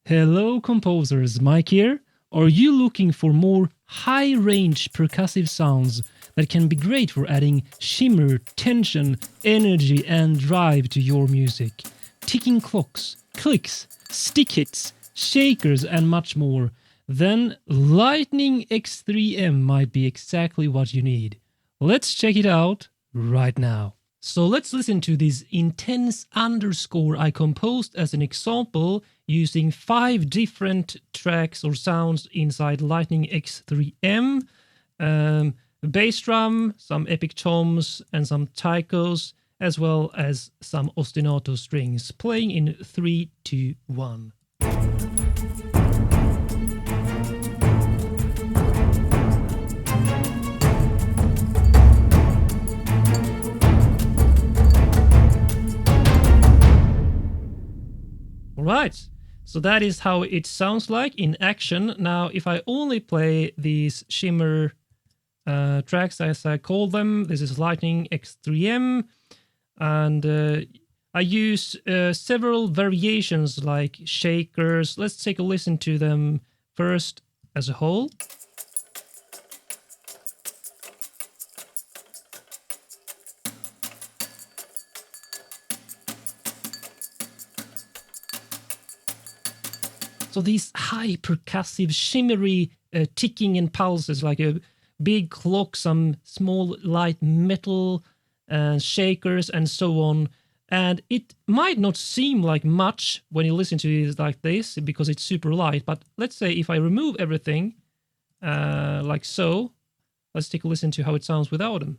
Hello composers, Mike here. Are you looking for more high-range percussive sounds that can be great for adding shimmer, tension, energy and drive to your music? Ticking clocks, clicks, stick hits, shakers and much more. Then Lightning X3M might be exactly what you need. Let's check it out right now. So let's listen to this intense underscore I composed as an example using 5 different tracks or sounds inside Lightning X3M. Baggström, some epic toms and some taikos, as well as some ostinato strings playing in 3, 2, 1. Alright, so that is how it sounds like in action. Now, if I only play these shimmer tracks as I call them, this is Lightning X3M, and I use several variations like shakers. Let's take a listen to them first as a whole. So these high percussive shimmery ticking and pulses like a big clock, some small light metal shakers and so on. And it might not seem like much when you listen to it like this because it's super light, but let's say if I remove everything like so, let's take a listen to how it sounds without them.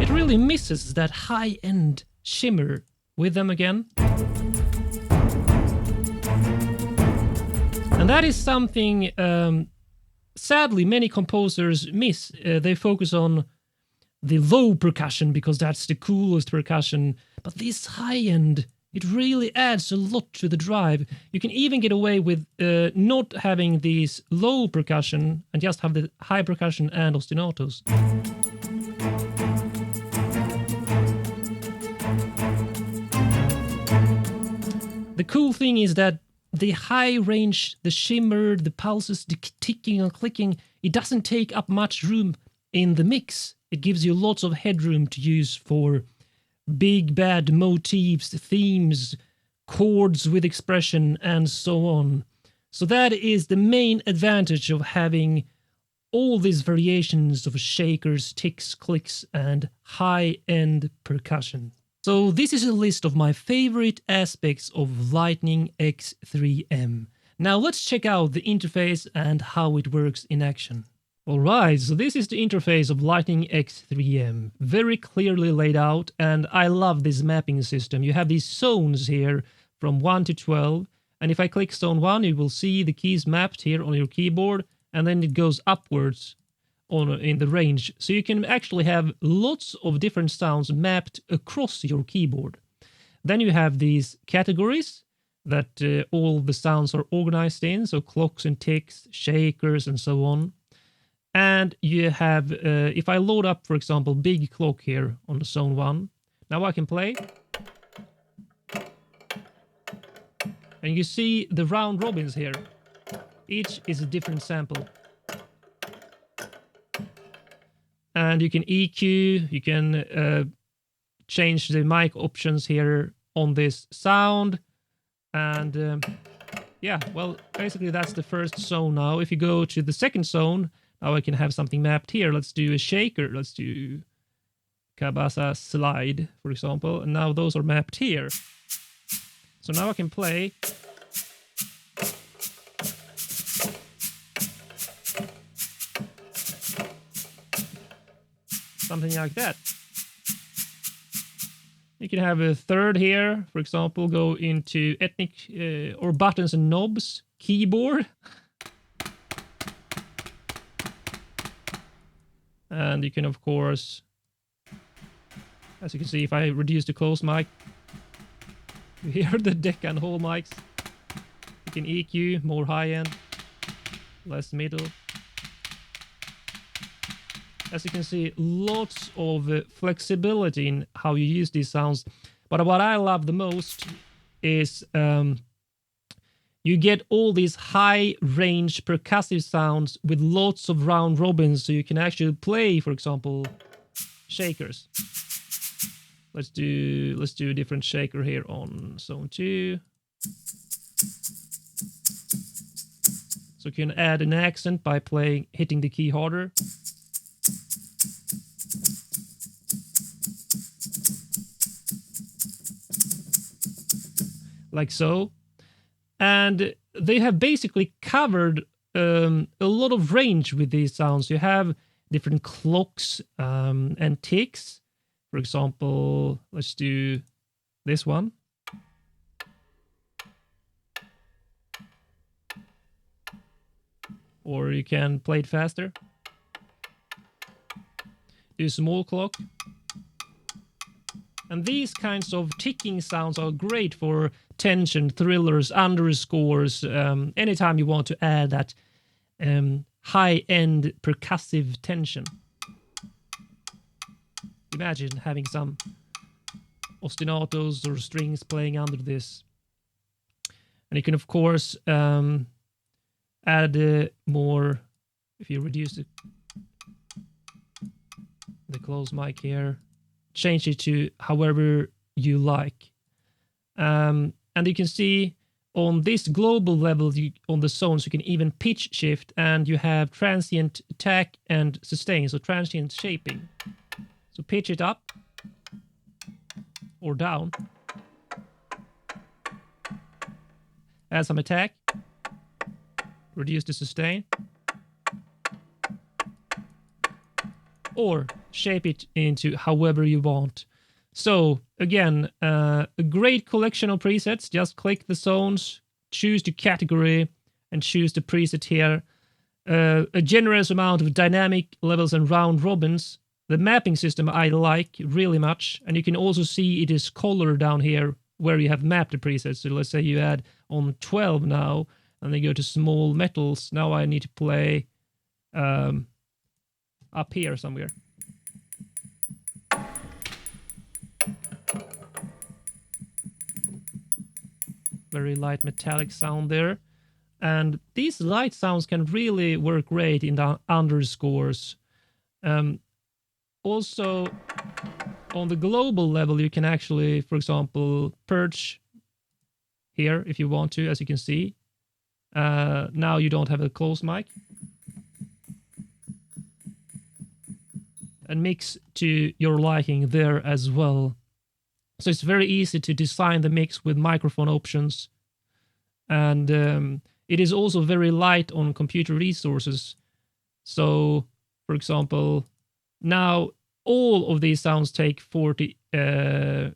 It really misses that high-end shimmer with them again. And that is something sadly many composers miss. They focus on the low percussion because that's the coolest percussion, but this high end, it really adds a lot to the drive. You can even get away with not having these low percussion and just have the high percussion and ostinatos. The cool thing is that the high range, the shimmer, the pulses, the ticking and clicking, it doesn't take up much room in the mix. It gives you lots of headroom to use for big bad motifs, themes, chords with expression, and so on. So that is the main advantage of having all these variations of shakers, ticks, clicks, and high-end percussion. So this is a list of my favorite aspects of Lightning X3M. Now let's check out the interface and how it works in action. Alright, so this is the interface of Lightning X3M. Very clearly laid out, and I love this mapping system. You have these zones here from 1 to 12, and if I click zone 1, you will see the keys mapped here on your keyboard, and then it goes upwards in the range, so you can actually have lots of different sounds mapped across your keyboard. Then you have these categories that all the sounds are organized in, so clocks and ticks, shakers and so on. And you have, if I load up, for example, big clock here on the zone 1, now I can play. And you see the round robins here. Each is a different sample. And you can EQ, you can change the mic options here on this sound. And yeah, well, basically that's the first zone now. If you go to the second zone, now I can have something mapped here. Let's do a shaker. Let's do Kabasa slide, for example. And now those are mapped here. So now I can play. Something like that. You can have a third here, for example, go into ethnic or buttons and knobs, keyboard. And you can, of course, as you can see, if I reduce the close mic, you hear the deck and whole mics. You can EQ, more high end, less middle. As you can see, lots of flexibility in how you use these sounds. But what I love the most is you get all these high range percussive sounds with lots of round robins, so you can actually play, for example, shakers. Let's do a different shaker here on zone 2. So you can add an accent by hitting the key harder. Like so. And they have basically covered a lot of range with these sounds. You have different clocks and ticks. For example, let's do this one. Or you can play it faster. Do a small clock. And these kinds of ticking sounds are great for tension, thrillers, underscores, anytime you want to add that high-end percussive tension. Imagine having some ostinatos or strings playing under this. And you can, of course, add more, if you reduce the close mic here, change it to however you like. And you can see on this global level, on the zones, you can even pitch shift, and you have transient attack and sustain, so transient shaping. So pitch it up or down. Add some attack. Reduce the sustain. Or shape it into however you want. So again, a great collection of presets. Just click the zones, choose the category, and choose the preset here. A generous amount of dynamic levels and round robins. The mapping system I like really much, and you can also see it is color down here where you have mapped the presets. So let's say you add on 12 now, and then go to small metals. Now I need to play up here somewhere. Very light metallic sound there. And these light sounds can really work great in the underscores. Also, on the global level, you can actually, for example, perch here if you want to, as you can see. Now you don't have a close mic. And mix to your liking there as well. So it's very easy to design the mix with microphone options. And it is also very light on computer resources. So, for example, now all of these sounds take 43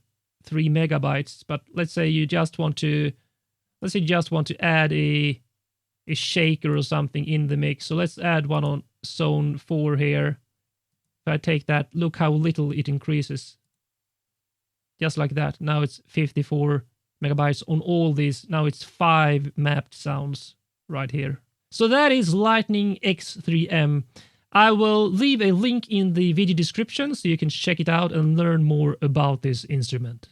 megabytes. But let's say you just want to, add a shaker or something in the mix. So let's add one on zone 4 here. If I take that, look how little it increases. Just like that. Now it's 54 megabytes on all these. Now it's 5 mapped sounds right here. So that is Lightning X3M. I will leave a link in the video description so you can check it out and learn more about this instrument.